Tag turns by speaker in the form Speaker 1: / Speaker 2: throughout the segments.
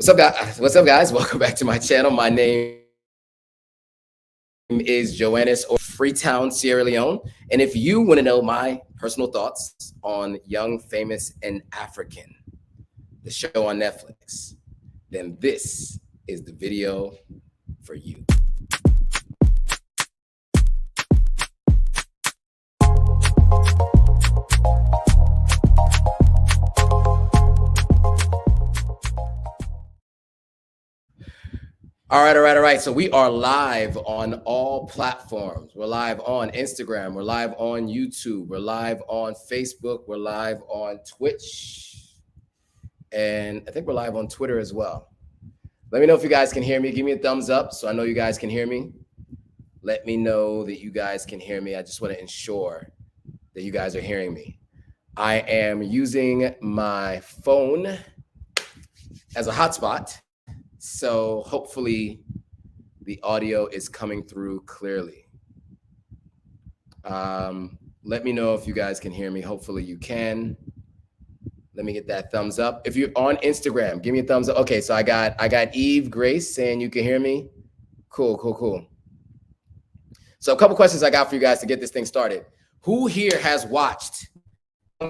Speaker 1: What's up, guys? What's up, guys? Welcome back to my channel. My name is Joannis or Freetown, Sierra Leone. And if you want to know my personal thoughts on Young, Famous, and African, the show on Netflix, then this is the video for you. All right. So we are live on all platforms. We're live on Instagram. We're live on YouTube. We're live on Facebook. We're live on Twitch. And I think we're live on Twitter as well. Let me know if you guys can hear me. Give me a thumbs up so I know you guys can hear me. Let me know that you guys can hear me. I just want to ensure that you guys are hearing me. I am using my phone as a hotspot. So hopefully the audio is coming through clearly. Let me know if you guys can hear me. Hopefully you can. Let me get that thumbs up. If you're on Instagram, give me a thumbs up. Okay, so I got Eve Grace saying you can hear me. Cool. So a couple questions I got for you guys to get this thing started. Who here has watched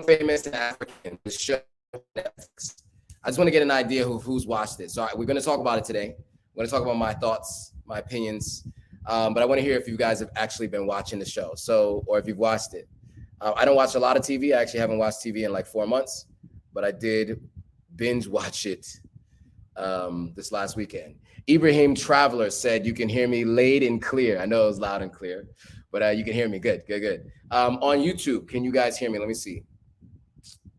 Speaker 1: Famous and African, the show on Netflix? I just want to get an idea of who's watched it. So we're going to talk about it today. We're going to talk about my thoughts, my opinions. But I want to hear if you guys have actually been watching the show. Or if you've watched it. I don't watch a lot of TV. I actually haven't watched TV in like 4 months. But I did binge watch it this last weekend. Ibrahim Traveler said, you can hear me loud and clear. I know it was loud and clear. But you can hear me. Good. On YouTube, can you guys hear me? Let me see.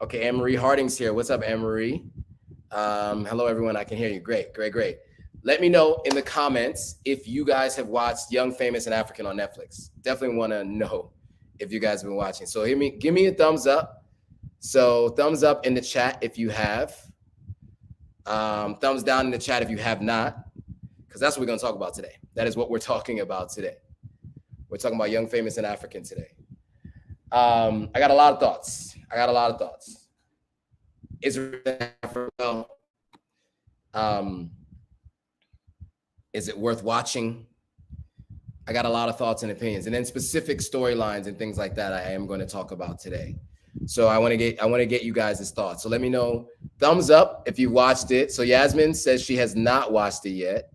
Speaker 1: Okay, Anne-Marie Harding's here. What's up, Anne-Marie? Hello, everyone. I can hear you. Great. Let me know in the comments if you guys have watched Young, Famous, and African on Netflix. Definitely want to know if you guys have been watching. So give me a thumbs up. So thumbs up in the chat if you have. Thumbs down in the chat if you have not, because that's what we're going to talk about today. That is what we're talking about today. We're talking about Young, Famous, and African today. I got a lot of thoughts. Is it worth watching? I got a lot of thoughts and opinions, and then specific storylines and things like that I am going to talk about today. So I want to get you guys' thoughts. So let me know. Thumbs up if you watched it. So Yasmin says she has not watched it yet.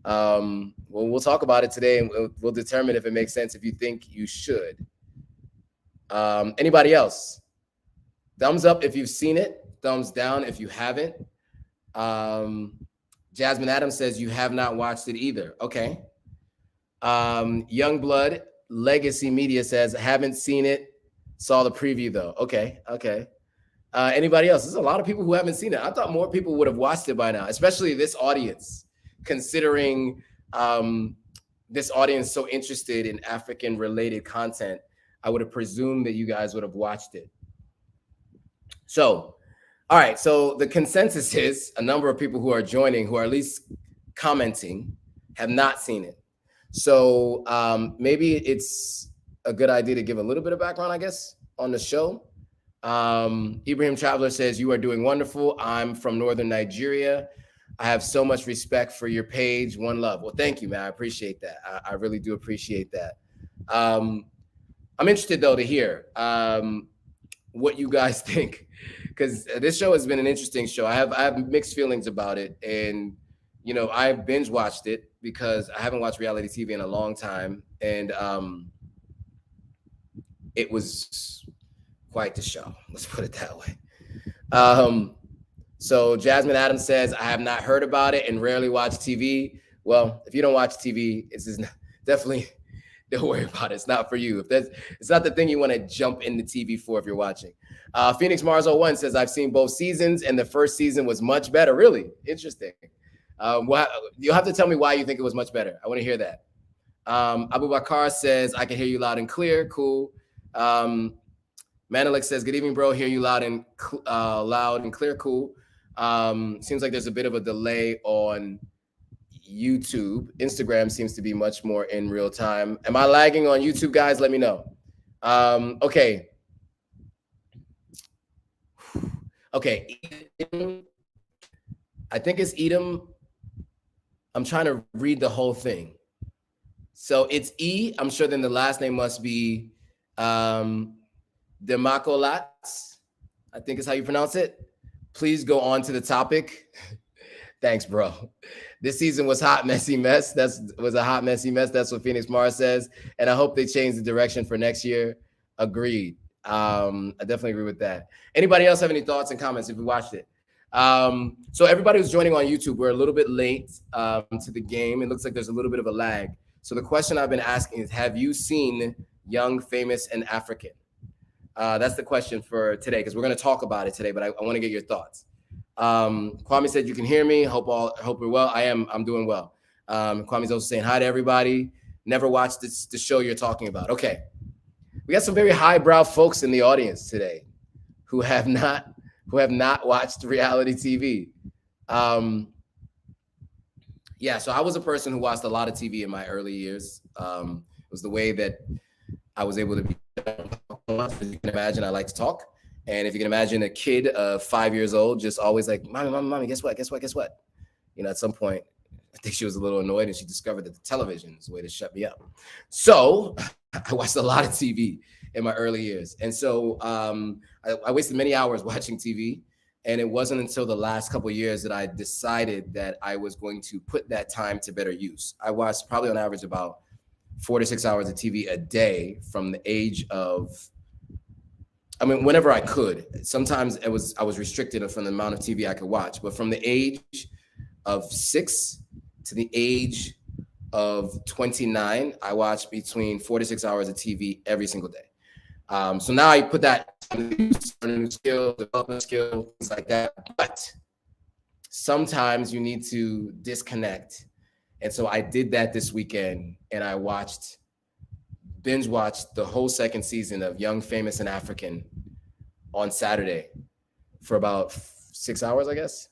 Speaker 1: Well, we'll talk about it today, and we'll determine if it makes sense if you think you should. Anybody else? Thumbs up if you've seen it. Thumbs down if you haven't. Jasmine Adams says you have not watched it either. Okay. Youngblood Legacy Media says haven't seen it. Saw the preview though. Okay. Anybody else? There's a lot of people who haven't seen it. I thought more people would have watched it by now, especially this audience, considering this audience so interested in African related content. I would have presumed that you guys would have watched it. So, all right. So the consensus is a number of people who are joining, who are at least commenting, have not seen it. So maybe it's a good idea to give a little bit of background, I guess, on the show. Ibrahim Traveler says, you are doing wonderful. I'm from Northern Nigeria. I have so much respect for your page. One love. Well, thank you, man. I appreciate that. I really do appreciate that. I'm interested, though, to hear what you guys think, because this show has been an interesting show. I have mixed feelings about it, and I binge watched it because I haven't watched reality TV in a long time, and it was quite the show. Let's put it that way. So Jasmine Adams says, I have not heard about it and rarely watch TV. Well, if you don't watch TV, it's definitely, don't worry about it. It's not for you. It's not the thing you want to jump into TV for if you're watching. Phoenix Mars 01 says, I've seen both seasons and the first season was much better. Really? Interesting. You'll have to tell me why you think it was much better. I want to hear that. Abu Bakar says, I can hear you loud and clear. Cool. Manelik says, good evening, bro. Hear you loud and clear. Cool. Seems like there's a bit of a delay on YouTube. Instagram seems to be much more in real time. Am I lagging on YouTube, guys? Let me know. Okay. I think it's Edom. I'm trying to read the whole thing. So it's E. I'm sure then the last name must be Demacolats, I think is how you pronounce it. Please go on to the topic. Thanks, bro. This season was hot, messy mess. That was a hot, messy mess. That's what Phoenix Mars says. And I hope they change the direction for next year. Agreed. I definitely agree with that. Anybody else have any thoughts and comments if you watched it? So everybody who's joining on YouTube, we're a little bit late to the game. It looks like there's a little bit of a lag. So the question I've been asking is, have you seen Young, Famous, and African? That's the question for today, because we're going to talk about it today, but I want to get your thoughts. Kwame said you can hear me. Hope you're well. I'm doing well. Kwame's also saying hi to everybody. Never watched the show you're talking about. Okay. We got some very highbrow folks in the audience today who have not watched reality TV. Yeah, so I was a person who watched a lot of TV in my early years. It was the way that I was able to be. As you can imagine, I like to talk. And if you can imagine a kid of 5 years old, just always like, mommy, guess what? You know, at some point, I think she was a little annoyed and she discovered that the television is a way to shut me up. So I watched a lot of TV in my early years. And so I wasted many hours watching TV. And it wasn't until the last couple of years that I decided that I was going to put that time to better use. I watched probably on average about 4 to 6 hours of TV a day from the age of, whenever I could. Sometimes I was restricted from the amount of TV I could watch, but from the age of 6 to the age of 29, I watched between 4 to 6 hours of TV every single day. So now I put that learning skill, development skill, things like that. But sometimes you need to disconnect. And so I did that this weekend, and I binge watched the whole second season of Young, Famous, and African on Saturday for about 6 hours, I guess.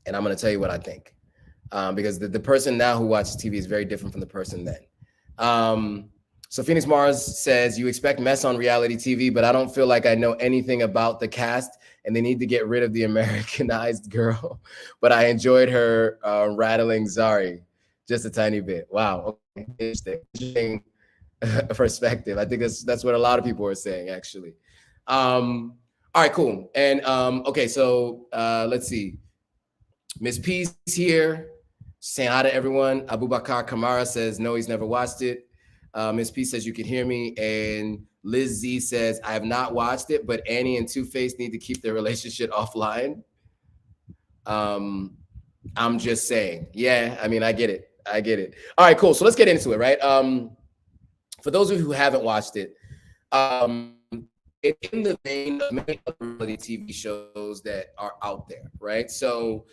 Speaker 1: And I'm going to tell you what I think, because the person now who watches TV is very different from the person then. So Phoenix Mars says, you expect mess on reality TV, but I don't feel like I know anything about the cast, and they need to get rid of the Americanized girl. But I enjoyed her rattling Zari just a tiny bit. Wow. Okay. Interesting perspective. I think that's what a lot of people are saying, actually. All right, cool. And okay, so let's see. Miss P's here, saying hi to everyone. Abubakar Kamara says, no, he's never watched it. Miss P says you can hear me, and Liz Z says I have not watched it, but Annie and Two-Face need to keep their relationship offline. I'm just saying. Yeah, I get it. All right, cool. So let's get into it, right? For those of you who haven't watched it, it's in the vein of many other reality TV shows that are out there, right? So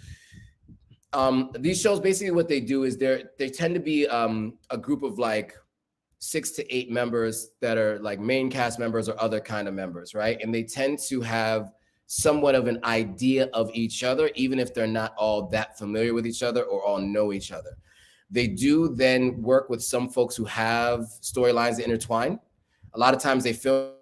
Speaker 1: these shows, basically what they do is they tend to be a group of like 6 to 8 members that are like main cast members or other kind of members, right? And they tend to have somewhat of an idea of each other, even if they're not all that familiar with each other or all know each other. They do then work with some folks who have storylines that intertwine. A lot of times they film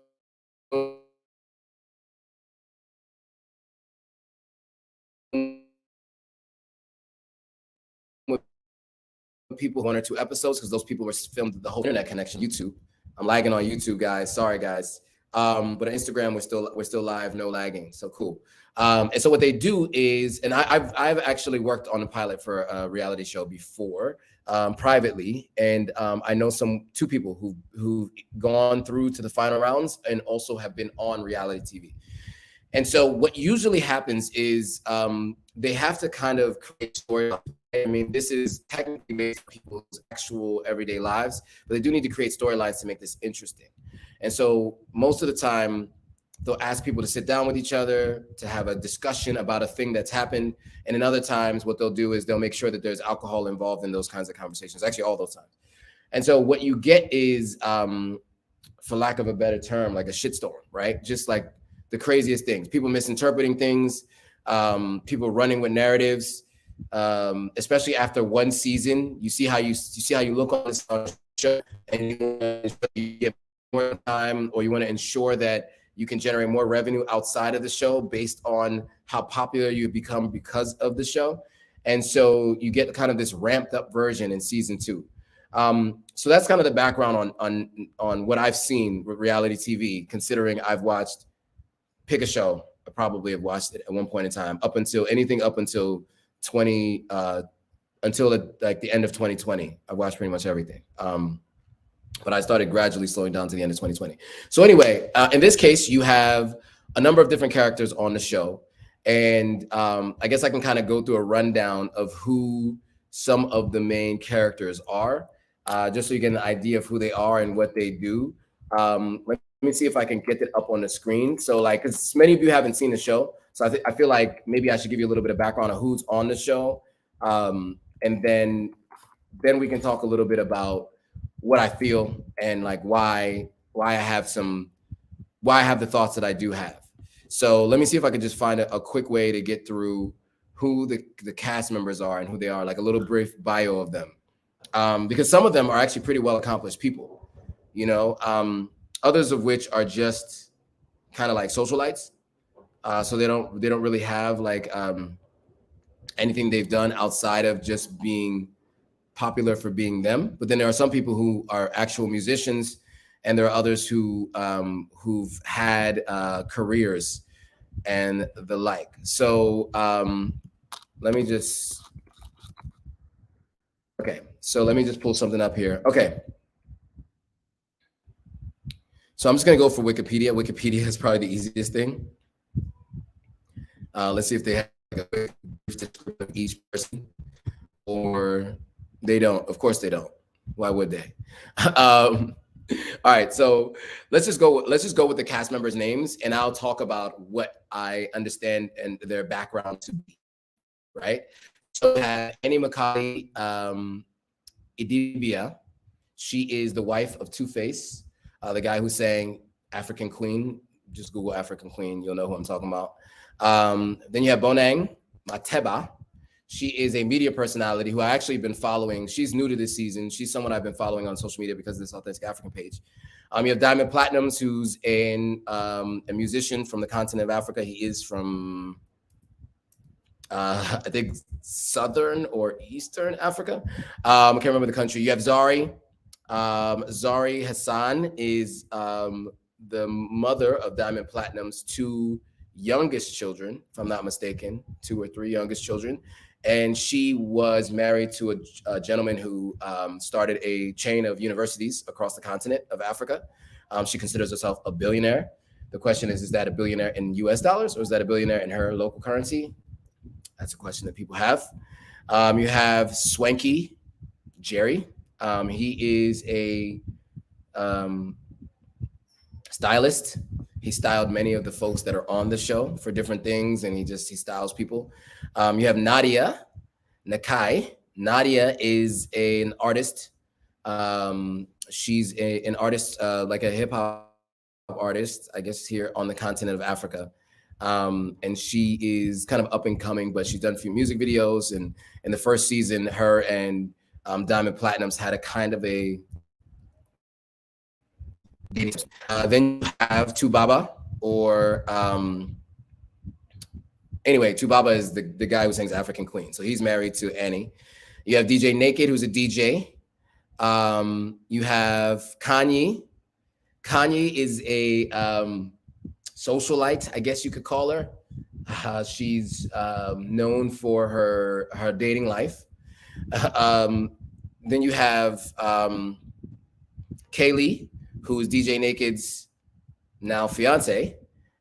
Speaker 1: people 1 or 2 episodes because those people were filmed the whole internet connection. YouTube, I'm lagging on YouTube, guys. Sorry, guys. But on Instagram, we're still live, no lagging. So cool. And so what they do is, and I've actually worked on a pilot for a reality show before, privately, and I know 2 people who've gone through to the final rounds and also have been on reality TV. And so what usually happens is they have to kind of create story. This is technically based on people's actual everyday lives, but they do need to create storylines to make this interesting. And so most of the time, they'll ask people to sit down with each other to have a discussion about a thing that's happened. And in other times, what they'll do is they'll make sure that there's alcohol involved in those kinds of conversations, actually all those times. And so what you get is, for lack of a better term, like a shitstorm, right? Just like the craziest things, people misinterpreting things, people running with narratives, especially after one season. You see how you look on this show, and you get more time, or you want to ensure that you can generate more revenue outside of the show based on how popular you become because of the show. And so you get kind of this ramped up version in season 2. So that's kind of the background on what I've seen with reality TV, considering I've watched, pick a show, I probably have watched it at one point in time, up until 20, until the end of 2020. I watched pretty much everything. But I started gradually slowing down to the end of 2020. So anyway, in this case, you have a number of different characters on the show. And I guess I can kind of go through a rundown of who some of the main characters are, just so you get an idea of who they are and what they do. Let me see if I can get it up on the screen. So like, because many of you haven't seen the show. So I feel like maybe I should give you a little bit of background on who's on the show. And then we can talk a little bit about what I feel and like why I have the thoughts that I do have. So let me see if I can just find a quick way to get through who the cast members are and who they are, like a little brief bio of them. Because some of them are actually pretty well accomplished people, you know, others of which are just kind of like socialites. So they don't really have like anything they've done outside of just being popular for being them. But then there are some people who are actual musicians, and there are others who who've had careers and the like. So let me just pull something up here. Okay. So I'm just gonna go for Wikipedia. Wikipedia is probably the easiest thing. Let's see if they have like a description of each person, or they don't. Of course they don't. Why would they? All right, so let's just go with the cast members' names, and I'll talk about what I understand and their background to be. Right. So we have Annie Makali Idibia. She is the wife of Two-Face, the guy who sang African Queen. Just Google African Queen, you'll know who I'm talking about. Then you have Bonang Matheba. She is a media personality who I actually been following. She's new to this season. She's someone I've been following on social media because of this Authentic African page. You have Diamond Platnumz, who's a musician from the continent of Africa. He is from, I think, Southern or Eastern Africa. I can't remember the country. You have Zari. Zari Hassan is the mother of Diamond Platnumz's 2 youngest children, if I'm not mistaken, 2 or 3 youngest children. And she was married to a gentleman who started a chain of universities across the continent of Africa. She considers herself a billionaire. The question is that a billionaire in US dollars, or is that a billionaire in her local currency? That's a question that people have. You have Swanky Jerry. He is a stylist. He styled many of the folks that are on the show for different things, and he styles people. You have Nadia Nakai. Nadia is an artist. She's an artist, like a hip hop artist, I guess, here on the continent of Africa. And she is kind of up and coming, but she's done a few music videos. And in the first season, her and Diamond Platnumz had a kind of a then you have Tubaba, or anyway, Tubaba is the guy who sings African Queen. So he's married to Annie. You have DJ Naked, who's a DJ. You have Kanye. Kanye is a socialite, I guess you could call her. She's known for her dating life. Then you have Kaylee, who is DJ Naked's now fiance.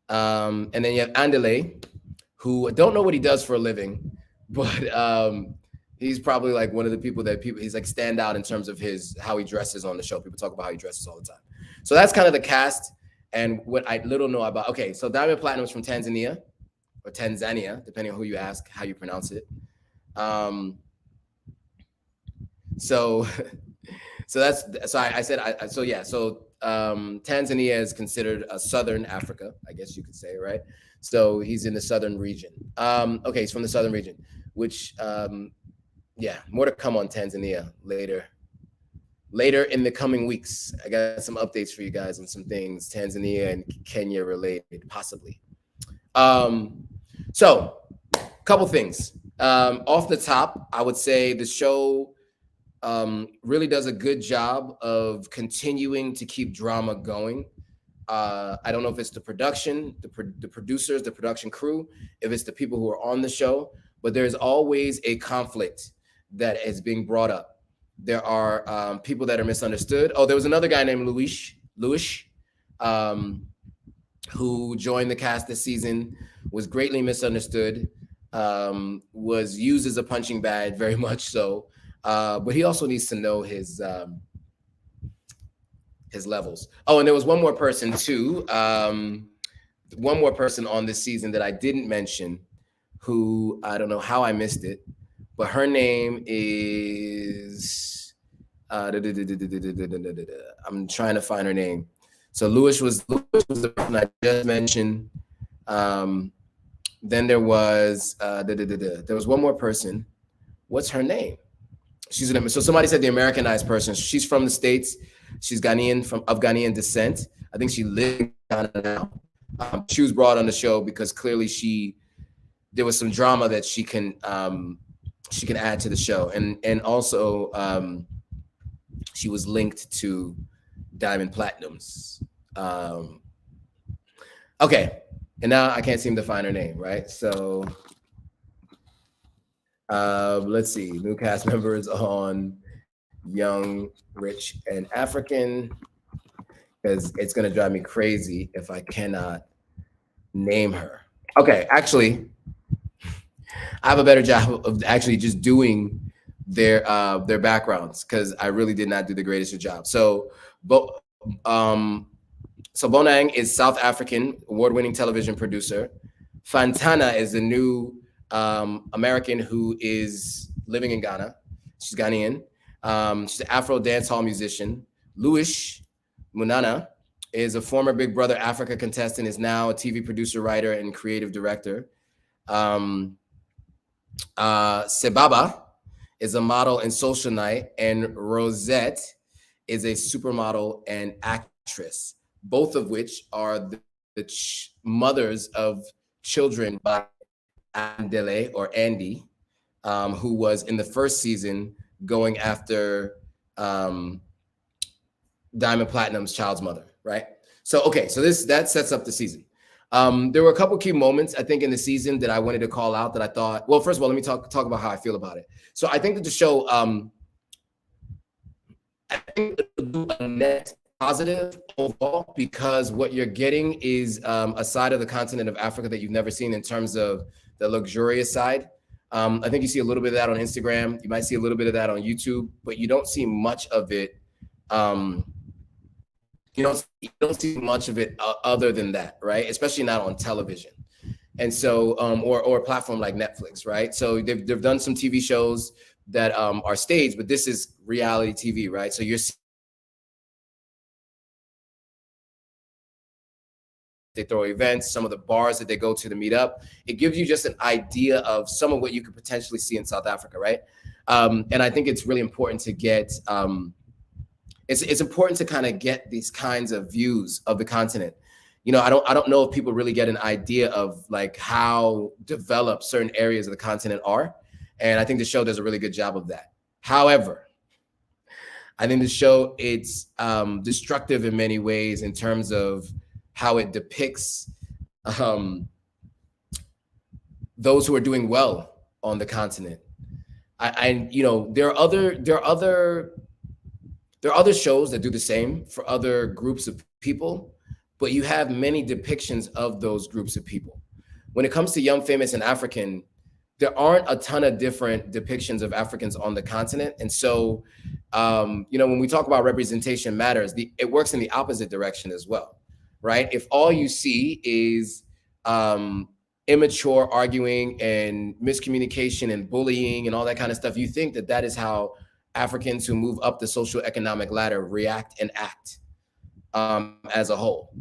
Speaker 1: And then you have Andile, who I don't know what he does for a living, but he's probably like one of the people he's like stand out in terms of how he dresses on the show. People talk about how he dresses all the time. So that's kind of the cast and what I little know about. Okay, so Diamond Platnumz from Tanzania, or Tanzania, depending on who you ask, how you pronounce it. So Tanzania is considered a southern Africa, I guess you could say, right? So he's in the southern region. Okay, he's from the southern region, which more to come on Tanzania later later in the coming weeks. I got some updates for you guys on some things Tanzania and Kenya related, possibly. So, couple things. Off the top, I would say the show really does a good job of continuing to keep drama going. I don't know if it's the production, the producers, the production crew, if it's the people who are on the show, but there's always a conflict that is being brought up. There are people that are misunderstood. Oh, there was another guy named Louis, who joined the cast this season, was greatly misunderstood, was used as a punching bag, very much so. But he also needs to know his levels. Oh, and there was one more person too. One more person on this season that I didn't mention, who I don't know how I missed it, but her name is I'm trying to find her name. So Louis was the person I just mentioned. Then there was one more person. What's her name? So somebody said the Americanized person. She's from the States. She's Ghanaian, of Ghanaian descent. I think she lives in Ghana now. She was brought on the show because clearly there was some drama that she can add to the show, and also she was linked to Diamond Platinums. Okay, and now I can't seem to find her name, right? So let's see, new cast members on Young, Rich, and African, because it's going to drive me crazy if I cannot name her. Okay, actually, I have a better job of actually just doing their backgrounds, because I really did not do the greatest job. So Bonang is South African, award-winning television producer. Fantana is the new American who is living in Ghana. She's Ghanaian. She's an Afro dancehall musician. Louis Munana is a former Big Brother Africa contestant, is now a TV producer, writer, and creative director. Sebaba is a model and socialite, and Rosette is a supermodel and actress, both of which are the mothers of children by Andile or Andy, who was in the first season going after Diamond Platinum's child's mother, right? So, okay, so that sets up the season. There were a couple key moments, I think, in the season that I wanted to call out that I thought, well, first of all, let me talk about how I feel about it. So I think that the show, I think it'll do a net positive overall, because what you're getting is a side of the continent of Africa that you've never seen in terms of the luxurious side. I think you see a little bit of that on Instagram. You might see a little bit of that on YouTube, but you don't see much of it. You don't see much of it other than that, right? Especially not on television. And so, or a platform like Netflix, right? So they've done some TV shows that are staged, but this is reality TV, right? So you're they throw events, some of the bars that they go to meet up. It gives you just an idea of some of what you could potentially see in South Africa, right? And I think it's really important to get, it's important to kind of get these kinds of views of the continent. You know, I don't know if people really get an idea of like how developed certain areas of the continent are. And I think the show does a really good job of that. However, I think the show, it's destructive in many ways in terms of how it depicts those who are doing well on the continent. You know, there are other shows that do the same for other groups of people, but you have many depictions of those groups of people. When it comes to Young, Famous, and African, there aren't a ton of different depictions of Africans on the continent. And so, you know, when we talk about representation matters, it works in the opposite direction as well, right? If all you see is immature arguing and miscommunication and bullying and all that kind of stuff, you think that is how Africans who move up the social economic ladder react and act as a whole.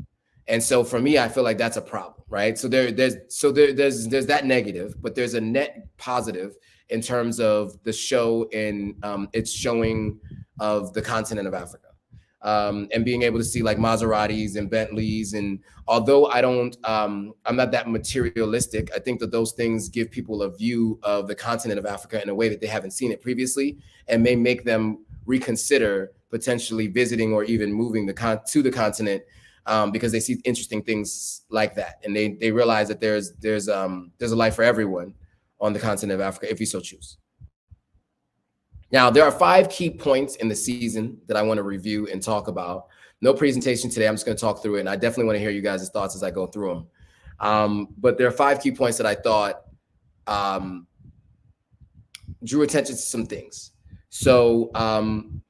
Speaker 1: And so for me, I feel like that's a problem, right? So there's that negative, but there's a net positive in terms of the show, and it's showing of the continent of Africa. And being able to see like Maseratis and Bentleys. And although I'm not that materialistic, I think that those things give people a view of the continent of Africa in a way that they haven't seen it previously, and may make them reconsider potentially visiting or even moving to the continent, because they see interesting things like that, and they realize that there's a life for everyone on the continent of Africa if you so choose. Now, there are 5 key points in the season that I want to review and talk about. No presentation today. I'm just going to talk through it, and I definitely want to hear you guys' thoughts as I go through them. But there are 5 key points that I thought drew attention to some things. So one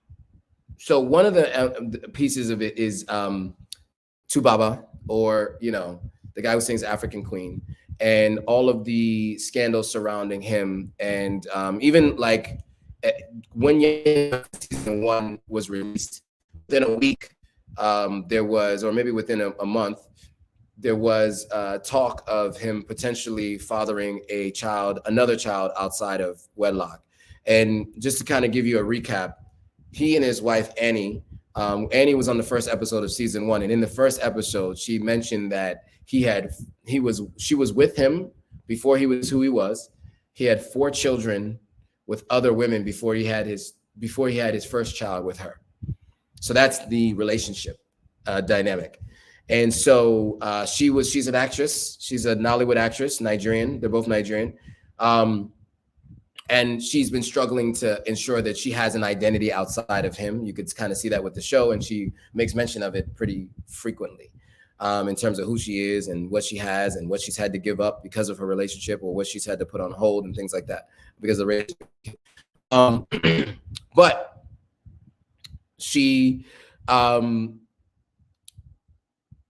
Speaker 1: of the pieces of it is Tubaba, or the guy who sings African Queen, and all of the scandals surrounding him, and even like when season 1 was released, within a week, there was, or maybe within a month, there was talk of him potentially fathering another child outside of wedlock. And just to kind of give you a recap, he and his wife Annie, Annie was on the first episode of season 1, and in the first episode, she mentioned that she was with him before he was who he was. He had 4 children with other women before he had his first child with her. So that's the relationship dynamic. And so she's an actress. She's a Nollywood actress, Nigerian. They're both Nigerian. And she's been struggling to ensure that she has an identity outside of him. You could kind of see that with the show, and she makes mention of it pretty frequently, in terms of who she is and what she has and what she's had to give up because of her relationship, or what she's had to put on hold and things like that because of the relationship. But she,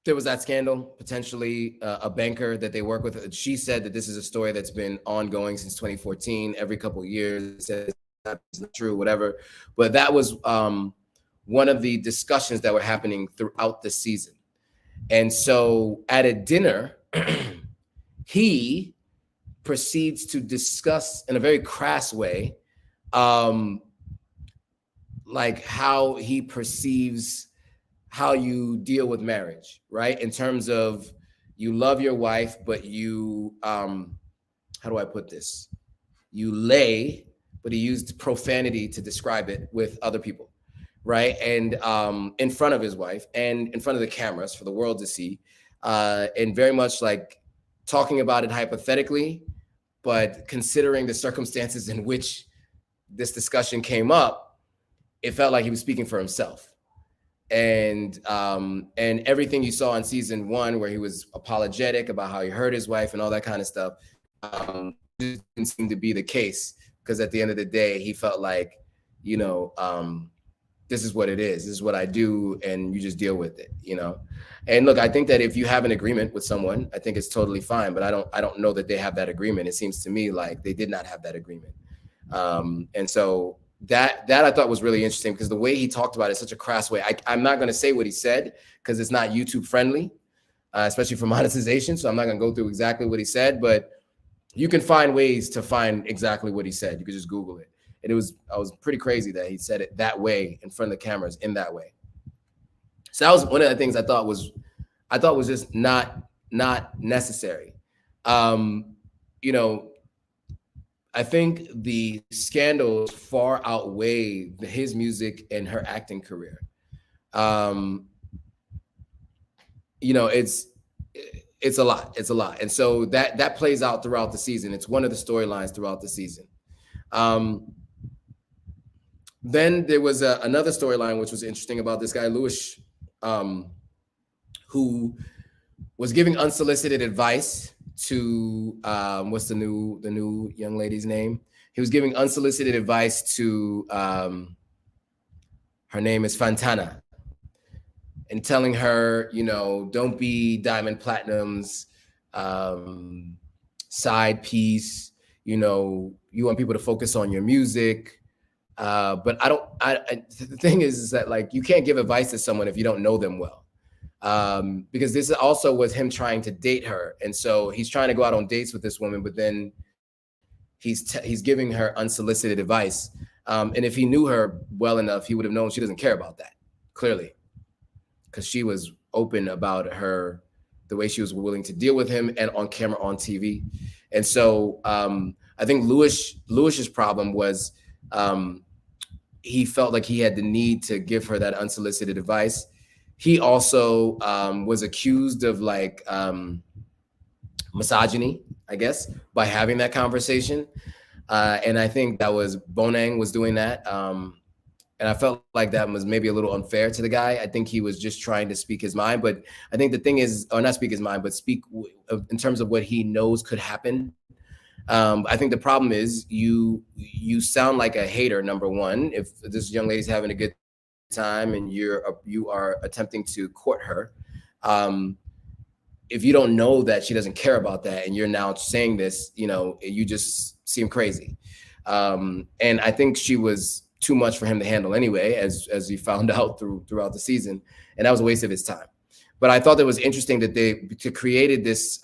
Speaker 1: there was that scandal, potentially a banker that they work with. She said that this is a story that's been ongoing since 2014. Every couple of years, it's not true, whatever. But that was one of the discussions that were happening throughout the season. And so at a dinner, he proceeds to discuss in a very crass way, like how he perceives how you deal with marriage, right? In terms of you love your wife, but you, how do I put this? You lay, but he used profanity to describe it with other people, right? And in front of his wife and in front of the cameras for the world to see, and very much like talking about it hypothetically, but considering the circumstances in which this discussion came up, it felt like he was speaking for himself. And everything you saw in season 1, where he was apologetic about how he hurt his wife and all that kind of stuff, didn't seem to be the case, because at the end of the day, he felt like, this is what it is. This is what I do, and you just deal with it, And look, I think that if you have an agreement with someone, I think it's totally fine. But I don't know that they have that agreement. It seems to me like they did not have that agreement, and so. That I thought was really interesting, because the way he talked about it is such a crass way. I'm not going to say what he said, because it's not YouTube friendly, especially for monetization. So I'm not going to go through exactly what he said, but you can find ways to find exactly what he said. You could just Google it. And I was pretty crazy that he said it that way in front of the cameras in that way. So that was one of the things I thought was just not necessary. I think the scandals far outweigh his music and her acting career. It's a lot. It's a lot. And so that plays out throughout the season. It's one of the storylines throughout the season. Then there was another storyline which was interesting about this guy, Lewis, who was giving unsolicited advice to what's the new young lady's name? He was giving unsolicited advice to her name is Fantana, and telling her, don't be Diamond Platinum's side piece. You want people to focus on your music. But the thing is that, like, you can't give advice to someone if you don't know them well. Because this also was him trying to date her. And so he's trying to go out on dates with this woman, but then he's giving her unsolicited advice. And if he knew her well enough, he would have known she doesn't care about that, clearly, because she was open about the way she was willing to deal with him and on camera, on TV. And so I think Lewis's problem was he felt like he had the need to give her that unsolicited advice. He also was accused of like misogyny, I guess, by having that conversation. And I think that was Bonang was doing that. And I felt like that was maybe a little unfair to the guy. I think he was just trying to speak his mind. But I think the thing is, or not speak his mind, but speak in terms of what he knows could happen. I think the problem is you sound like a hater, number one. If this young lady's having a good time and you are attempting to court her, if you don't know that she doesn't care about that and you're now saying this, you just seem crazy. And I think she was too much for him to handle anyway, as you found out throughout the season, and that was a waste of his time. But I thought it was interesting that they created this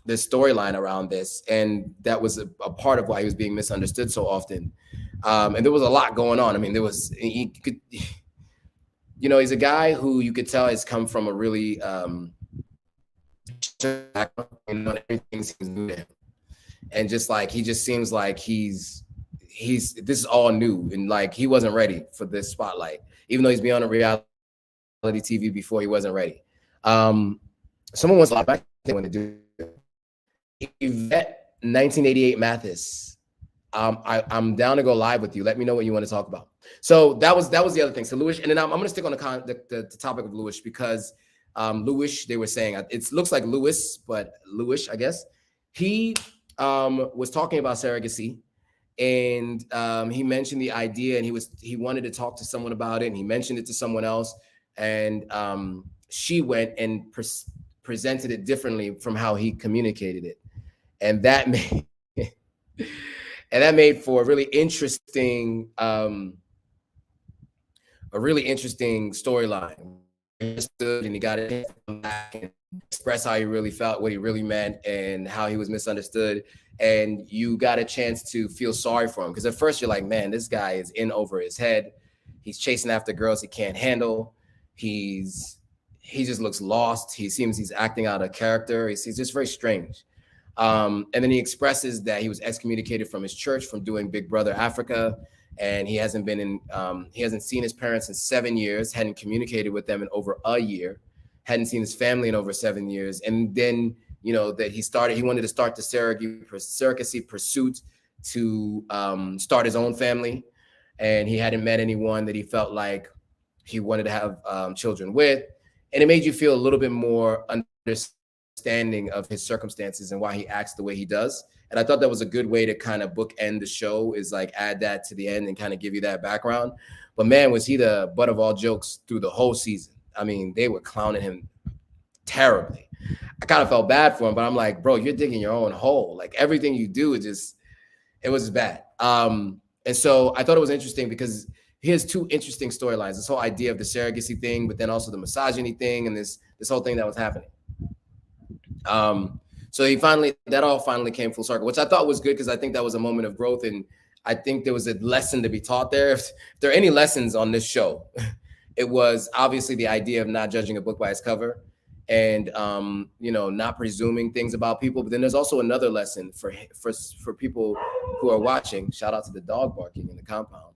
Speaker 1: this storyline around this, and that was a part of why he was being misunderstood so often. And there was a lot going on. I mean, he's a guy who you could tell has come from a really everything seems new to him, and just like he just seems like he's this is all new, and like he wasn't ready for this spotlight, even though he's been on a reality TV before. He wasn't ready. Someone wants to back when to do Yvette 1988 Mathis. I'm down to go live with you. Let me know what you want to talk about. So that was the other thing. So Lewis, and then I'm going to stick on the topic of Lewis, because Lewis, they were saying it looks like Lewis, but Lewis, I guess he was talking about surrogacy, and he mentioned the idea, and he wanted to talk to someone about it, and he mentioned it to someone else, and she went and presented it differently from how he communicated it, and that made for a really interesting storyline. He stood and he got it back and express how he really felt, what he really meant, and how he was misunderstood. And you got a chance to feel sorry for him, because at first you're like, man, this guy is in over his head. He's chasing after girls he can't handle. He just looks lost. He seems he's acting out of character. He's just very strange. And then he expresses that he was excommunicated from his church from doing Big Brother Africa, and he hasn't seen his parents in 7 years, hadn't communicated with them in over a year, hadn't seen his family in over 7 years. And then, that he wanted to start the surrogacy pursuit to start his own family. And he hadn't met anyone that he felt like he wanted to have children with. And it made you feel a little bit more understanding of his circumstances and why he acts the way he does. And I thought that was a good way to kind of bookend the show, is like add that to the end and kind of give you that background. But man, was he the butt of all jokes through the whole season. I mean, they were clowning him terribly. I kind of felt bad for him, but I'm like, bro, you're digging your own hole. Like everything you do it was bad. And so I thought it was interesting because here's two interesting storylines: this whole idea of the surrogacy thing, but then also the misogyny thing, and this whole thing that was happening. So that all finally came full circle, which I thought was good, because I think that was a moment of growth, and I think there was a lesson to be taught there. If there are any lessons on this show, it was obviously the idea of not judging a book by its cover, and not presuming things about people. But then there's also another lesson for people who are watching. Shout out to the dog barking in the compound.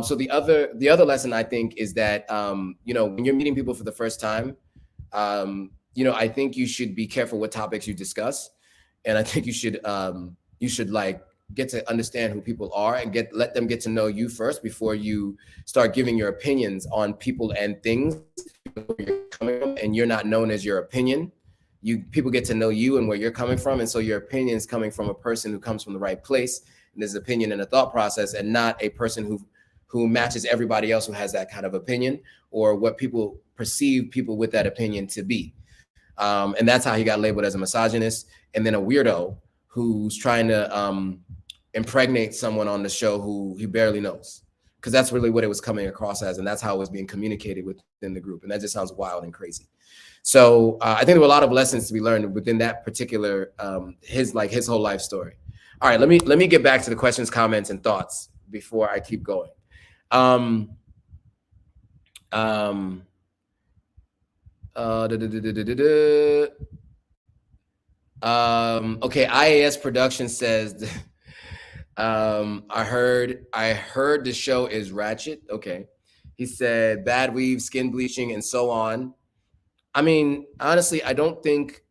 Speaker 1: So the other lesson, I think, is that when you're meeting people for the first time, I think you should be careful what topics you discuss, and I think you should like get to understand who people are and let them get to know you first before you start giving your opinions on people and things. And you're not known as your opinion. People get to know you and where you're coming from, and so your opinion is coming from a person who comes from the right place, and there's opinion and a thought process, and not a person who matches everybody else who has that kind of opinion, or what people perceive people with that opinion to be. And that's how he got labeled as a misogynist, and then a weirdo who's trying to impregnate someone on the show who he barely knows, because that's really what it was coming across as, and that's how it was being communicated within the group. And that just sounds wild and crazy. So I think there were a lot of lessons to be learned within that particular his whole life story. All right, let me get back to the questions, comments, and thoughts. before I keep going. Um, um, okay, IAS Production says, I heard the show is ratchet. Okay. He said bad weave, skin bleaching, and so on. I mean, honestly, I don't think,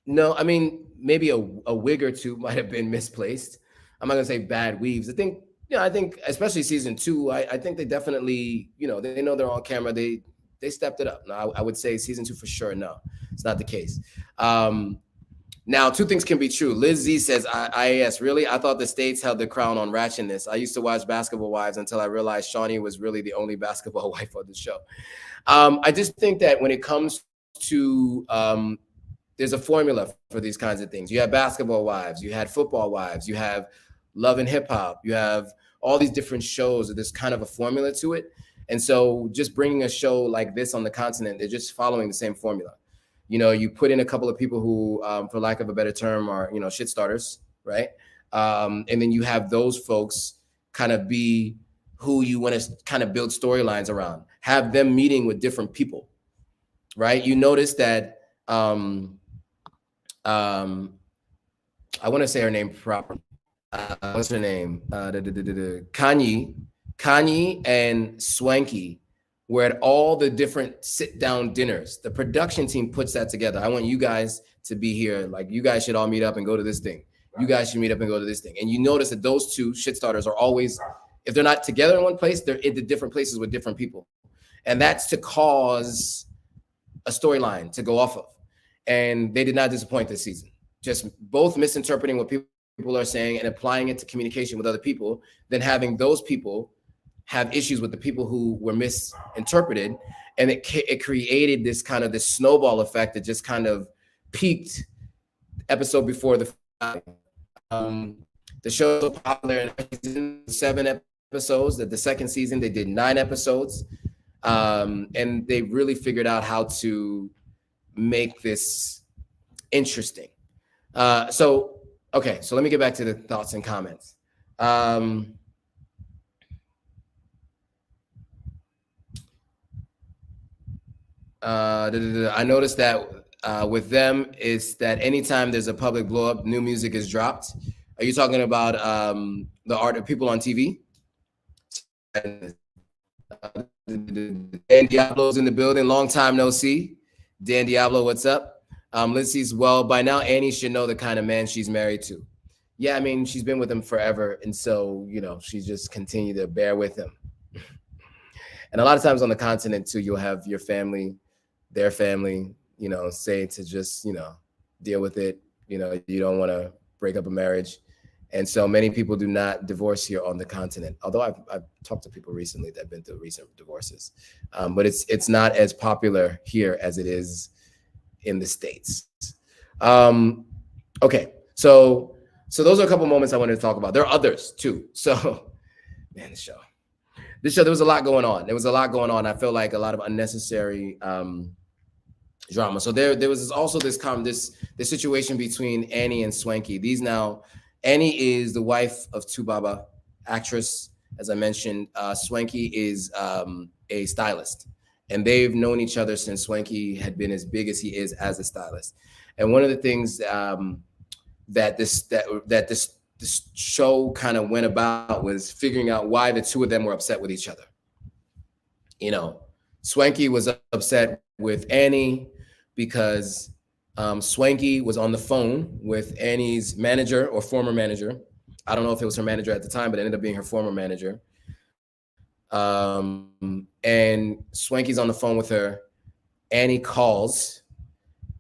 Speaker 1: no, I mean, maybe a wig or two might have been misplaced. I'm not gonna say bad weaves. I think, I think especially season two, I think they definitely, they know they're on camera. They stepped it up. No, I would say season two for sure. No, it's not the case. Now, two things can be true. Liz Z says, IAS, really? I thought the States held the crown on ratchetness. I used to watch Basketball Wives until I realized Shawnee was really the only basketball wife on the show. I just think that when it comes to, there's a formula for these kinds of things. You have Basketball Wives, you had Football Wives, you have Love and Hip Hop, you have all these different shows. There's kind of a formula to it. And so just bringing a show like this on the continent, they're just following the same formula. You put in a couple of people who, for lack of a better term, are, shit starters, right? And then you have those folks kind of be who you want to kind of build storylines around, have them meeting with different people, right? You notice that, I want to say her name properly. What's her name? Kanye and Swanky were at all the different sit-down dinners. The production team puts that together. I want you guys to be here. Like, you guys should all meet up and go to this thing. You guys should meet up and go to this thing. And you notice that those two shit starters are always, if they're not together in one place, they're in the different places with different people. And that's to cause a storyline to go off of. And they did not disappoint this season. Just both misinterpreting what people are saying and applying it to communication with other people, then having those people have issues with the people who were misinterpreted, and it created this kind of this snowball effect that just kind of peaked episode before the show was popular in 7 episodes. That the second season they did 9 episodes, and they really figured out how to make this interesting. So let me get back to the thoughts and comments. I noticed that with them is that anytime there's a public blow up, new music is dropped. Are you talking about the art of people on TV? Dan Diablo's in the building. Long time no see. Dan Diablo, what's up? Lindsay's, well, by now Annie should know the kind of man she's married to. Yeah, I mean, she's been with him forever, and so she's just continued to bear with him. And a lot of times on the continent too, you'll have your family, their family, say to just, deal with it. You don't want to break up a marriage. And so many people do not divorce here on the continent. Although I've talked to people recently that have been through recent divorces, but it's not as popular here as it is in the States. Okay, so those are a couple moments I wanted to talk about. There are others too. So, man, this show, there was a lot going on. I feel like a lot of unnecessary drama. So there was also this situation between Annie and Swanky. Annie is the wife of Tubaba, actress, as I mentioned. Swanky is a stylist, and they've known each other since Swanky had been as big as he is as a stylist. And one of the things that this show kind of went about was figuring out why the two of them were upset with each other. Swanky was upset with Annie because Swanky was on the phone with Annie's manager or former manager. I don't know if it was her manager at the time, but it ended up being her former manager. And Swanky's on the phone with her. Annie calls,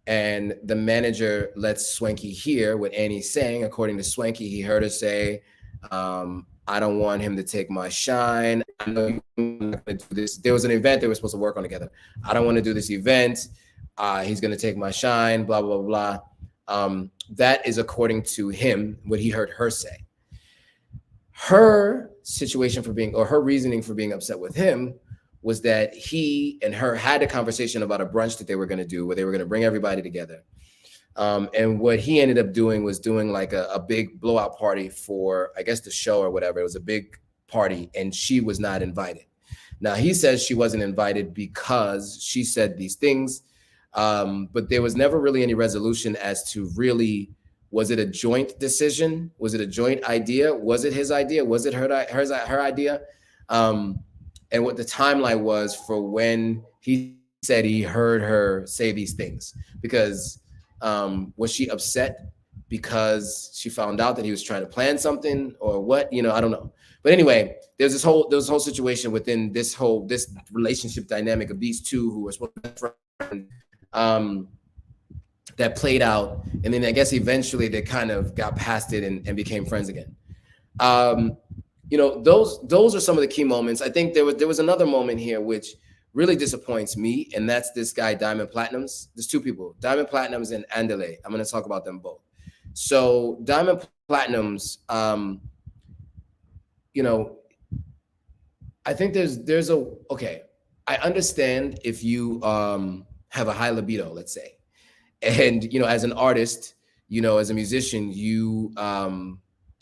Speaker 1: and the manager lets Swanky hear what Annie's saying. According to Swanky, he heard her say, I don't want him to take my shine. I know you're not gonna do this. There was an event they were supposed to work on together. I don't want to do this event. He's going to take my shine, blah, blah, blah, blah. That is according to him, what he heard her say. Her reasoning for being upset with him was that he and her had a conversation about a brunch that they were going to do, where they were going to bring everybody together. And what he ended up doing was doing like a big blowout party for, I guess, the show or whatever. It was a big party, and she was not invited. Now, he says she wasn't invited because she said these things, but there was never really any resolution as to really, was it a joint decision? Was it a joint idea? Was it his idea? Was it her idea? And what the timeline was for when he said he heard her say these things. Because was she upset because she found out that he was trying to plan something, or what? You know, I don't know. But anyway, there's this whole situation within this relationship dynamic of these two who were supposed to be friends, that played out, and then I guess eventually they kind of got past it and became friends again. You know, those are some of the key moments. I think there was another moment here which really disappoints me, and that's this guy Diamond Platinums. There's two people, Diamond Platinums and Andile. I'm going to talk about them both. So Diamond Platinums, you know, I think there's a, okay, I understand if you have a high libido, let's say, and, you know, as an artist, you know, as a musician, you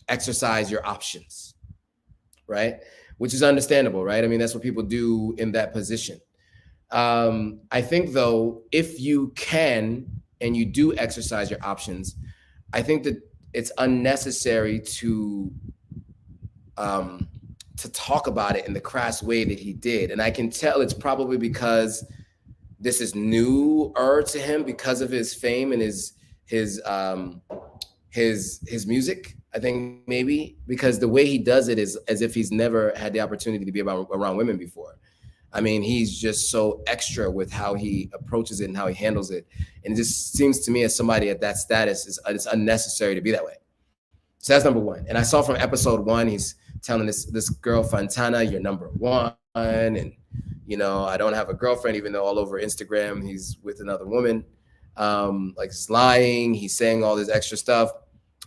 Speaker 1: exercise your options, right? Which is understandable, right? I mean, that's what people do in that position. I think, though, if you can and you do exercise your options, I think that it's unnecessary to talk about it in the crass way that he did. And I can tell it's probably because this is newer to him because of his fame and his music. I think maybe because the way he does it is as if he's never had the opportunity to be around women before. I mean, he's just so extra with how he approaches it and how he handles it. And it just seems to me, as somebody at that status, it's unnecessary to be that way. So that's number one. And I saw from episode 1, he's telling this girl, Fantana, you're number 1. And, you know, I don't have a girlfriend, even though all over Instagram he's with another woman. Like, he's lying. He's saying all this extra stuff.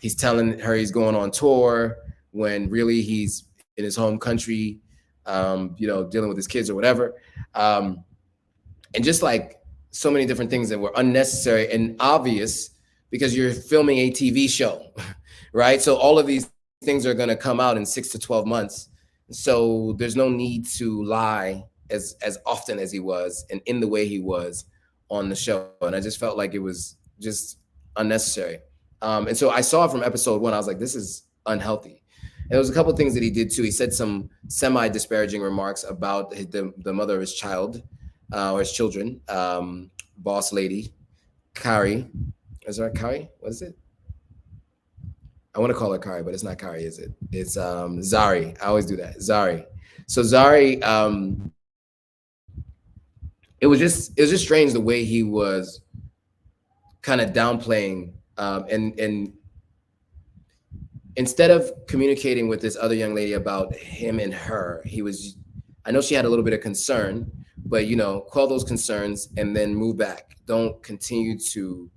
Speaker 1: He's telling her he's going on tour when really he's in his home country, you know, dealing with his kids or whatever. And just like so many different things that were unnecessary and obvious because you're filming a TV show, right? So all of these things are going to come out in 6 to 12 months. So there's no need to lie as often as he was and in the way he was on the show. And I just felt like it was just unnecessary. And so I saw from episode 1, I was like, this is unhealthy. And there was a couple of things that he did too. He said some semi-disparaging remarks about the mother of his child, or his children, boss lady, Kari. Is that Kari? What is it? I want to call her Kari, but it's not Kari, is it? It's Zari. I always do that. Zari. So Zari, it was just strange the way he was kind of downplaying, and instead of communicating with this other young lady about him and her, I know she had a little bit of concern, but, you know, quell those concerns and then move back. Don't continue to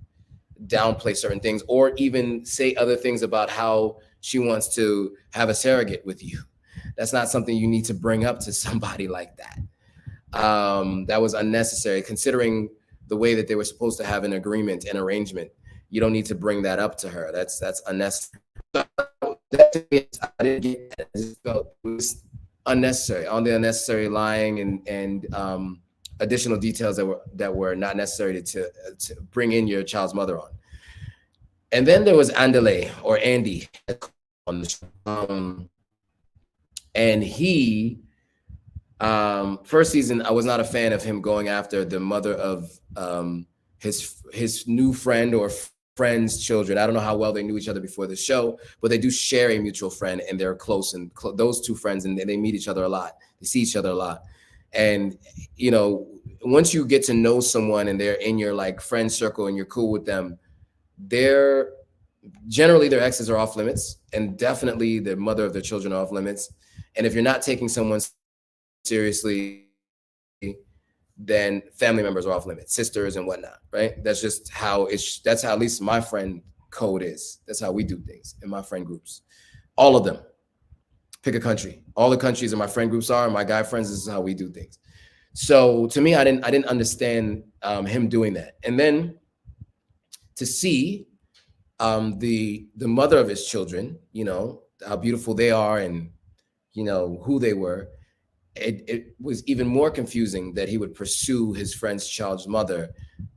Speaker 1: downplay certain things or even say other things about how she wants to have a surrogate with you. That's not something you need to bring up to somebody like that. That was unnecessary considering the way that they were supposed to have an agreement, an arrangement. You don't need to bring that up to her. That's unnecessary. I didn't get that. I just felt it was unnecessary, on the unnecessary lying and additional details that were not necessary to bring in your child's mother on. And then there was Andile or Andy on the show. And he, first season, I was not a fan of him going after the mother of his new friend or friend's children. I don't know how well they knew each other before the show, but they do share a mutual friend and they're close, and those two friends, and they meet each other a lot. They see each other a lot. And, you know, once you get to know someone and they're in your like friend circle and you're cool with them, generally their exes are off limits, and definitely the mother of their children are off limits. And if you're not taking someone seriously, then family members are off limits, sisters and whatnot, right? That's just how that's how at least my friend code is. That's how we do things in my friend groups. All of them. Pick a country. All the countries in my friend groups are, my guy friends, this is how we do things. So to me, I didn't understand him doing that. And then to see the mother of his children, you know, how beautiful they are and, you know, who they were. It was even more confusing that he would pursue his friend's child's mother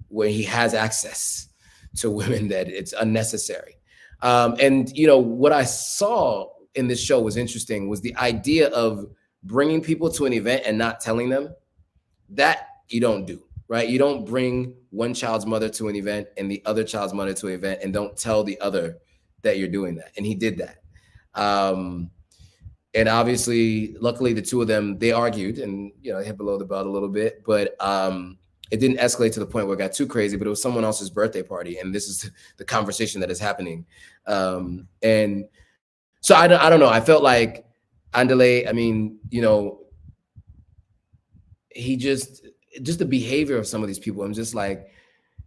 Speaker 1: where he has access to women, that it's unnecessary. And, you know, what I saw in this show was interesting was the idea of bringing people to an event and not telling them. That you don't do, right? You don't bring one child's mother to an event and the other child's mother to an event and don't tell the other that you're doing that. And he did that. And obviously, luckily, the two of them, they argued and, you know, hit below the belt a little bit, but it didn't escalate to the point where it got too crazy, but it was someone else's birthday party. And this is the conversation that is happening. And so I don't know. I felt like Andile, I mean, you know, he just the behavior of some of these people. I'm just like,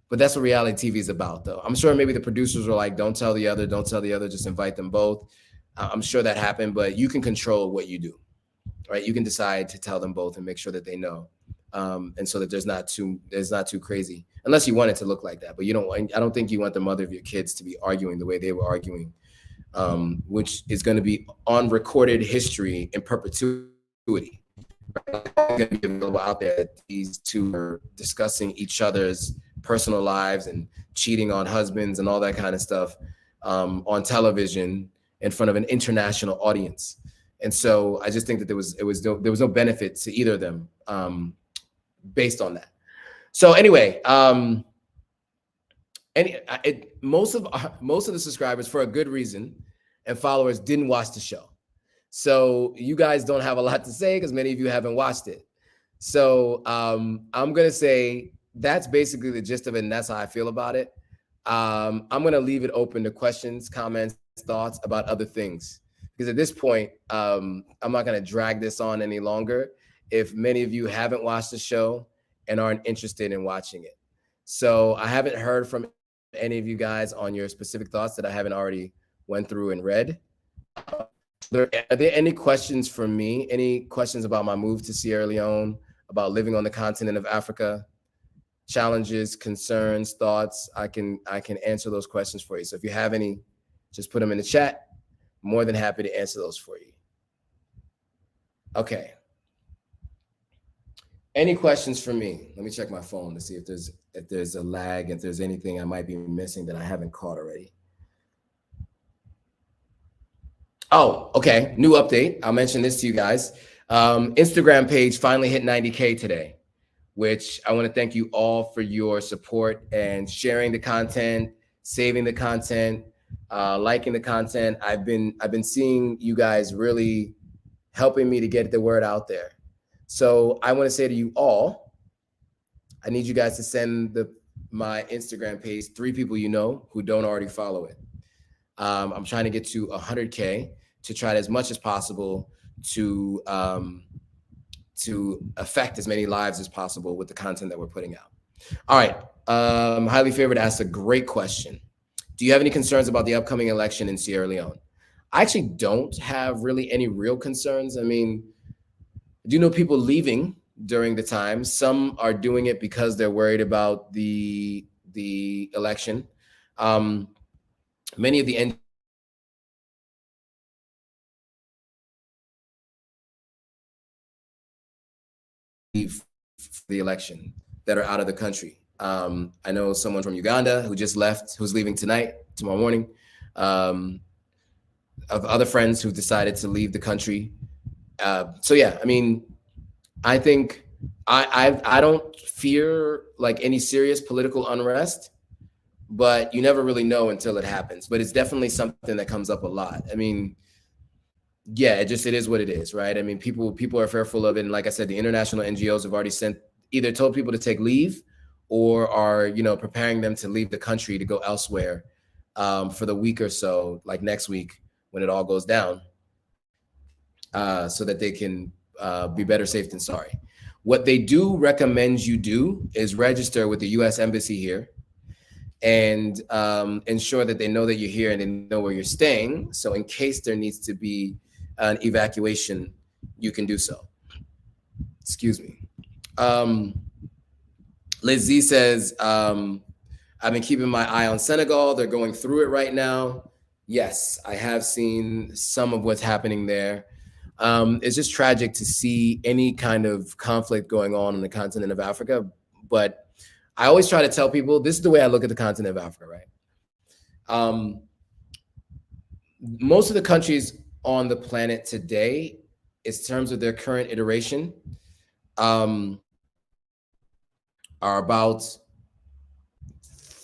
Speaker 1: but that's what reality TV is about, though. I'm sure maybe the producers were like, don't tell the other, just invite them both. I'm sure that happened, but you can control what you do, right? You can decide to tell them both and make sure that they know, and so that there's not too crazy, unless you want it to look like that. But you don't. I don't think you want the mother of your kids to be arguing the way they were arguing, which is going to be on recorded history in perpetuity. It's going to be available out there that these two are discussing each other's personal lives and cheating on husbands and all that kind of stuff on television in front of an international audience. And so I just think that there was no benefit to either of them based on that. So anyway, most of the subscribers, for a good reason, and followers didn't watch the show. So you guys don't have a lot to say because many of you haven't watched it. So I'm gonna say that's basically the gist of it, and that's how I feel about it. I'm gonna leave it open to questions, comments, thoughts about other things, because at this point, I'm not gonna drag this on any longer if many of you haven't watched the show and aren't interested in watching it. So I haven't heard from any of you guys on your specific thoughts that I haven't already went through and read. Are there any questions for me? Any questions about my move to Sierra Leone, about living on the continent of Africa? Challenges, concerns, thoughts? I can answer those questions for you. So if you have any, just put them in the chat. More than happy to answer those for you. Okay. Any questions for me? Let me check my phone to see if there's a lag, if there's anything I might be missing that I haven't caught already. Oh, okay. New update. I'll mention this to you guys. Instagram page finally hit 90K today, which I want to thank you all for your support and sharing the content, saving the content, liking the content. I've been seeing you guys really helping me to get the word out there. So I want to say to you all, I need you guys to send my Instagram page 3 people you know who don't already follow it. I'm trying to get to 100K to try as much as possible to affect as many lives as possible with the content that we're putting out. All right. Highly Favored asks a great question. Do you have any concerns about the upcoming election in Sierra Leone? I actually don't have really any real concerns. I mean, I do know people leaving during the time. Some are doing it because they're worried about the election. Many of the the election that are out of the country. I know someone from Uganda who just left, who's leaving tomorrow morning. Of other friends who decided to leave the country. So yeah, I mean, I think I don't fear like any serious political unrest, but you never really know until it happens. But it's definitely something that comes up a lot. I mean, yeah, it is what it is, right? I mean, people are fearful of it, and like I said, the international NGOs have already either told people to take leave, or are preparing them to leave the country to go elsewhere for the week or so, like next week when it all goes down, so that they can be better safe than sorry. What they do recommend you do is register with the U.S. Embassy here and ensure that they know that you're here and they know where you're staying. So in case there needs to be an evacuation, you can do so. Excuse me. Liz Z says, I I've been keeping my eye on Senegal. They're going through it right now. Yes, I have seen some of what's happening there. It's just tragic to see any kind of conflict going on the continent of Africa. But I always try to tell people this is the way I look at the continent of Africa, right? Most of the countries on the planet today, in terms of their current iteration, are about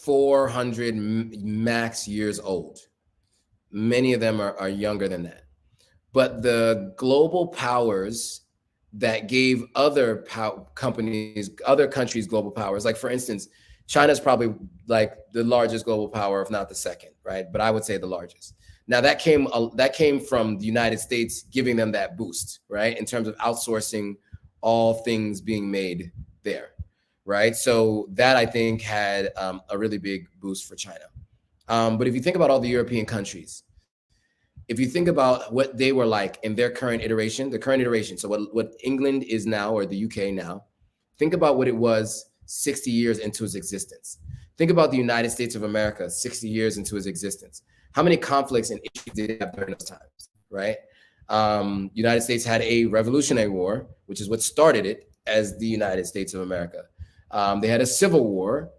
Speaker 1: 400 max years old. Many of them are younger than that. But the global powers that gave other companies, other countries global powers, like for instance, China's probably like the largest global power, if not the second, right? But I would say the largest. Now that came from the United States giving them that boost, right? In terms of outsourcing all things being made there, right? So that I think had a really big boost for China. But if you think about all the European countries, if you think about what they were like in their current iteration, so what England is now or the UK now, think about what it was 60 years into its existence. Think about the United States of America 60 years into its existence. How many conflicts and issues did it have during those times, right? United States had a Revolutionary War, which is what started it as the United States of America. They had a Civil War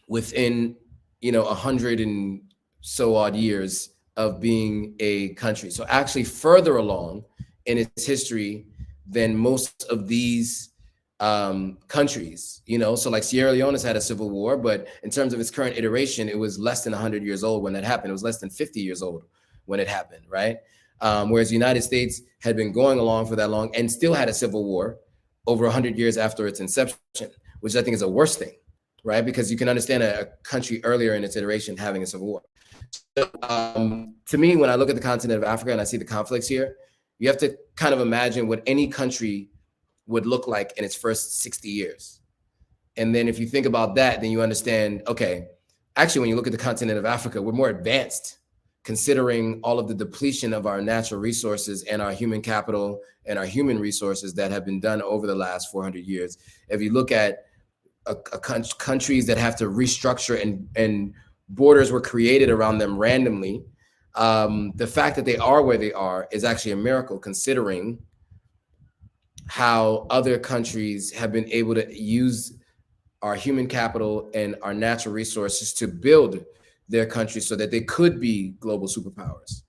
Speaker 1: within, 100 and so odd years of being a country. So actually further along in its history than most of these countries, so like Sierra Leone has had a civil war, but in terms of its current iteration, it was less than 100 years old when that happened. It was less than 50 years old when it happened, right? Whereas the United States had been going along for that long and still had a civil war over 100 years after its inception, which I think is a worse thing, right? Because you can understand a country earlier in its iteration having a civil war. So, to me, when I look at the continent of Africa and I see the conflicts here, you have to kind of imagine what any country would look like in its first 60 years. And then if you think about that, then you understand, okay, actually, when you look at the continent of Africa, we're more advanced considering all of the depletion of our natural resources and our human capital and our human resources that have been done over the last 400 years. If you look at countries that have to restructure and borders were created around them randomly, the fact that they are where they are is actually a miracle considering how other countries have been able to use our human capital and our natural resources to build their countries so that they could be global superpowers.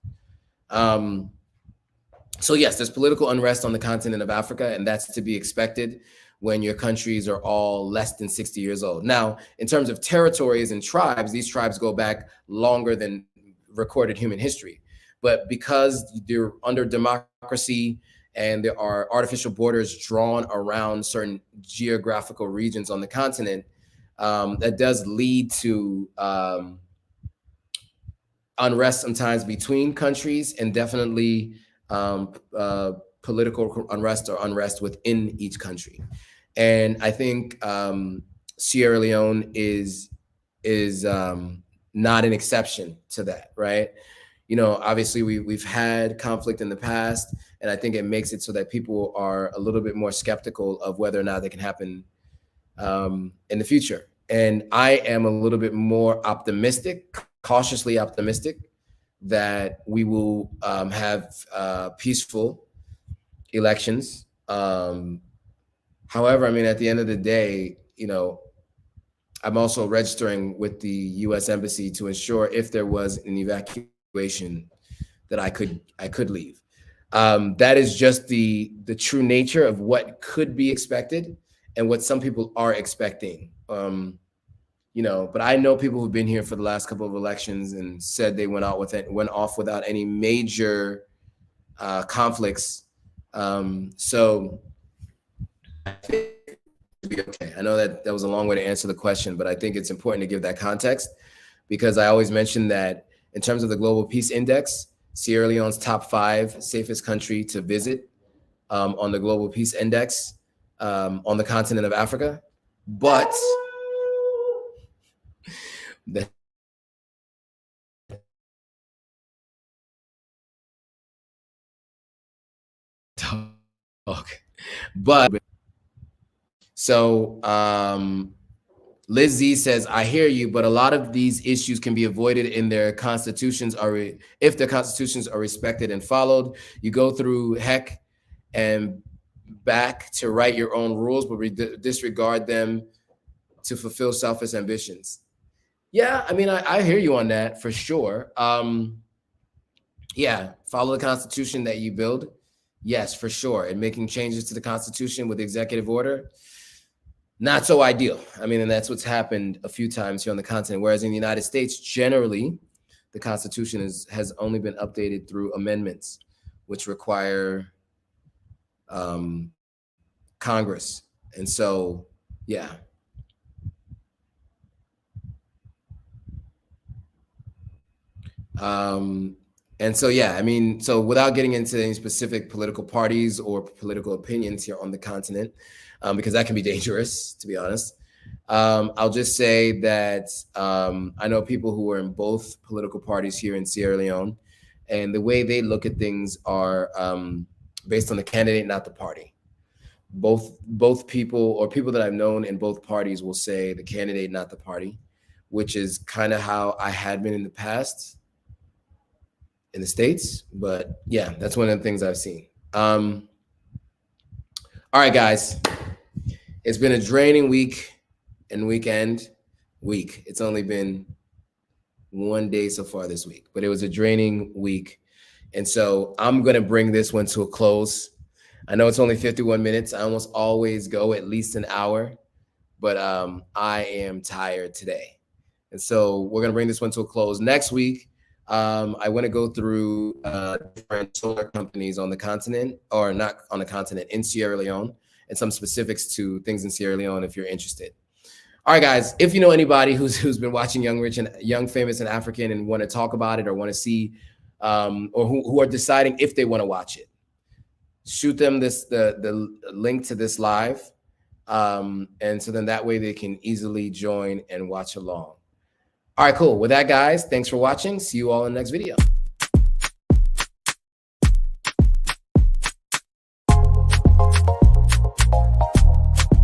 Speaker 1: So yes, there's political unrest on the continent of Africa, and that's to be expected when your countries are all less than 60 years old. Now, in terms of territories and tribes, these tribes go back longer than recorded human history. But because they're under democracy and there are artificial borders drawn around certain geographical regions on the continent, that does lead to unrest sometimes between countries and definitely political unrest or unrest within each country. And I think Sierra Leone is not an exception to that, right? Obviously we've had conflict in the past, and I think it makes it so that people are a little bit more skeptical of whether or not they can happen in the future. And I am a little bit more optimistic, cautiously optimistic, that we will have peaceful elections. However, I mean, at the end of the day, I'm also registering with the U.S. Embassy to ensure if there was an evacuation that I could leave. That is just the true nature of what could be expected and what some people are expecting. But I know people who've been here for the last couple of elections and said they went off without any major conflicts. So I think it'll be okay. I know that was a long way to answer the question, but I think it's important to give that context because I always mention that in terms of the Global Peace Index, Sierra Leone's top 5 safest country to visit on the Global Peace Index on the continent of Africa. But okay. But so Liz Z says, I hear you, but a lot of these issues can be avoided in their constitutions if their constitutions are respected and followed. You go through heck and back to write your own rules, but disregard them to fulfill selfish ambitions. Yeah, I mean, I hear you on that for sure. Yeah, follow the Constitution that you build. Yes, for sure. And making changes to the Constitution with executive order, not so ideal. I mean, and that's what's happened a few times here on the continent. Whereas in the United States, generally, the Constitution has only been updated through amendments, which require Congress. And so, yeah. And so, yeah, I mean, so without getting into any specific political parties or political opinions here on the continent, because that can be dangerous, to be honest, I'll just say that I know people who are in both political parties here in Sierra Leone, and the way they look at things are based on the candidate, not the party. Both people or people that I've known in both parties will say the candidate, not the party, which is kind of how I had been in the past in the States. But yeah, that's one of the things I've seen. All right, guys, it's been a draining week and weekend. It's only been one day so far this week, but it was a draining week. And so I'm going to bring this one to a close. I know it's only 51 minutes. I almost always go at least an hour, but I am tired today. And so we're going to bring this one to a close. Next week, I want to go through different solar companies on the continent, or not on the continent, in Sierra Leone, and some specifics to things in Sierra Leone if you're interested. All right, guys, if you know anybody who's been watching Young Rich and Young Famous and African and want to talk about it or want to see, or who are deciding if they want to watch it, shoot them the link to this live. And so then that way they can easily join and watch along. All right, cool. With that, guys, thanks for watching. See you all in the next video.